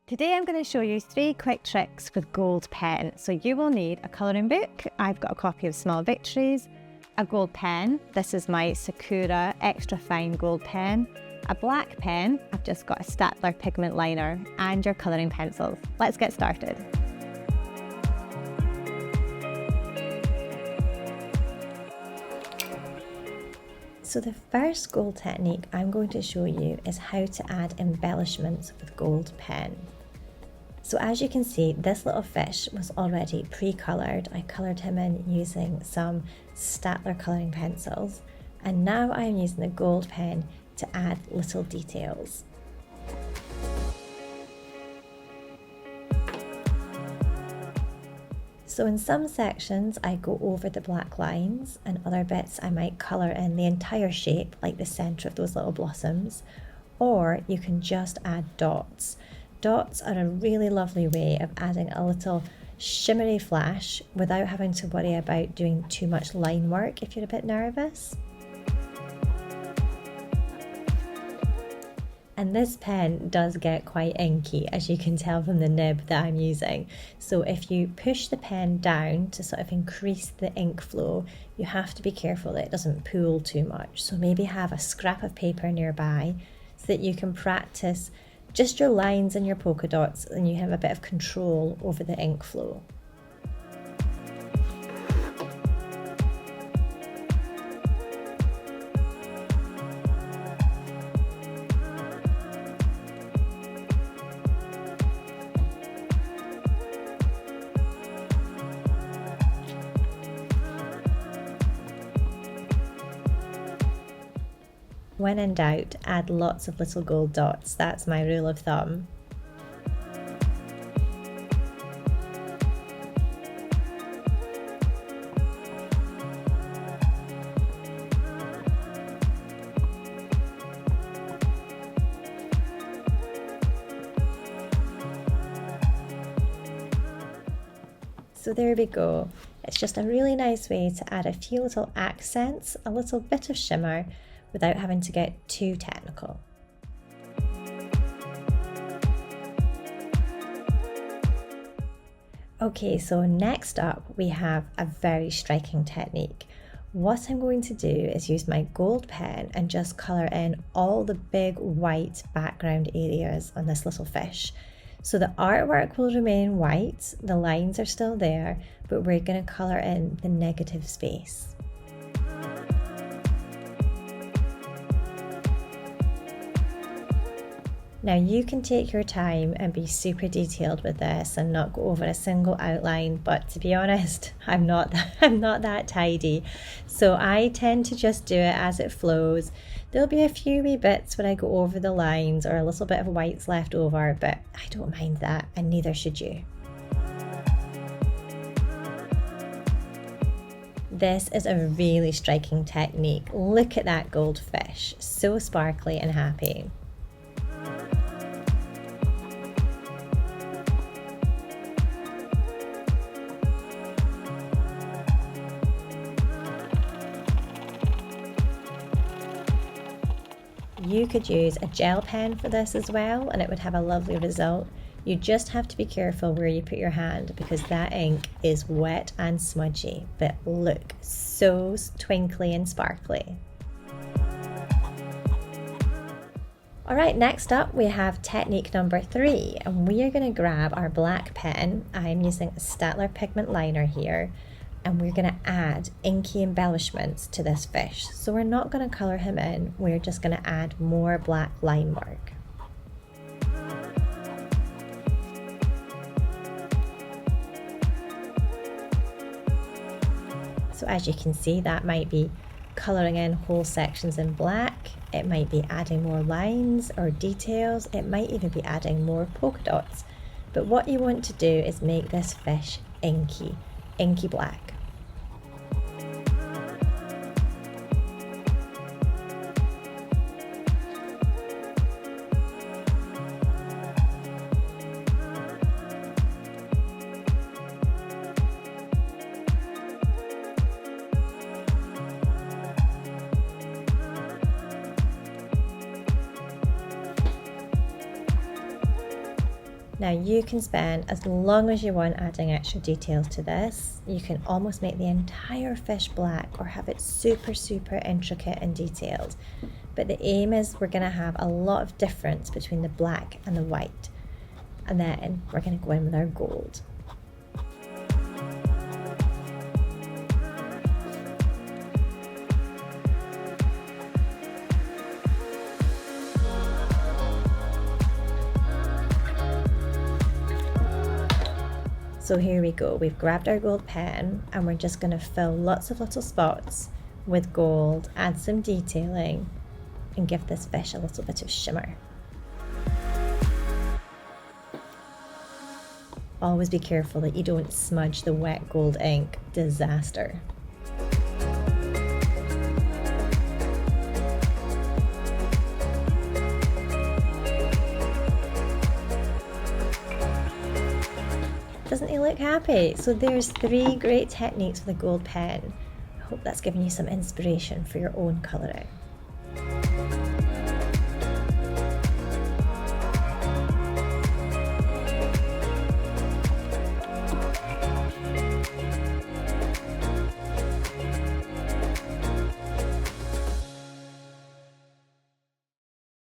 Today I'm going to show you 3 quick tricks with gold pen. So you will need a colouring book. I've got a copy of Small Victories, a gold pen. This is my Sakura extra fine gold pen. A black pen. I've just got a Staedtler pigment liner and your colouring pencils. Let's get started. So the first gold technique I'm going to show you is how to add embellishments with gold pen. So as you can see, this little fish was already pre-coloured. I coloured him in using some Staedtler colouring pencils, and now I'm using the gold pen to add little details. So in some sections I go over the black lines, and other bits I might colour in the entire shape, like the centre of those little blossoms, or you can just add dots. Dots are a really lovely way of adding a little shimmery flash without having to worry about doing too much line work if you're a bit nervous. And this pen does get quite inky, as you can tell from the nib that I'm using. So if you push the pen down to sort of increase the ink flow, you have to be careful that it doesn't pool too much. So maybe have a scrap of paper nearby so that you can practice just your lines and your polka dots, and you have a bit of control over the ink flow. When in doubt, add lots of little gold dots. That's my rule of thumb. So there we go. It's just a really nice way to add a few little accents, a little bit of shimmer, without having to get too technical. Okay, so next up we have a very striking technique. What I'm going to do is use my gold pen and just colour in all the big white background areas on this little fish. So the artwork will remain white, the lines are still there, but we're going to colour in the negative space. Now you can take your time and be super detailed with this and not go over a single outline, but to be honest, I'm not that tidy. So I tend to just do it as it flows. There'll be a few wee bits when I go over the lines or a little bit of white's left over, but I don't mind that, and neither should you. This is a really striking technique. Look at that gold fish, so sparkly and happy. You could use a gel pen for this as well, and it would have a lovely result. You just have to be careful where you put your hand, because that ink is wet and smudgy, but look, so twinkly and sparkly. Alright, next up we have technique number 3, and we are going to grab our black pen. I'm using a Staedtler pigment liner here, and we're going to add inky embellishments to this fish. So we're not going to colour him in, we're just going to add more black line work. So as you can see, that might be colouring in whole sections in black, it might be adding more lines or details, it might even be adding more polka dots. But what you want to do is make this fish inky black. Now you can spend as long as you want adding extra details to this. You can almost make the entire fish black or have it super, super intricate and detailed. But the aim is we're going to have a lot of difference between the black and the white. And then we're going to go in with our gold. So here we go, we've grabbed our gold pen and we're just going to fill lots of little spots with gold, add some detailing and give this fish a little bit of shimmer. Always be careful that you don't smudge the wet gold ink. Disaster. Doesn't he look happy? So there's 3 great techniques for the gold pen. I hope that's given you some inspiration for your own colouring.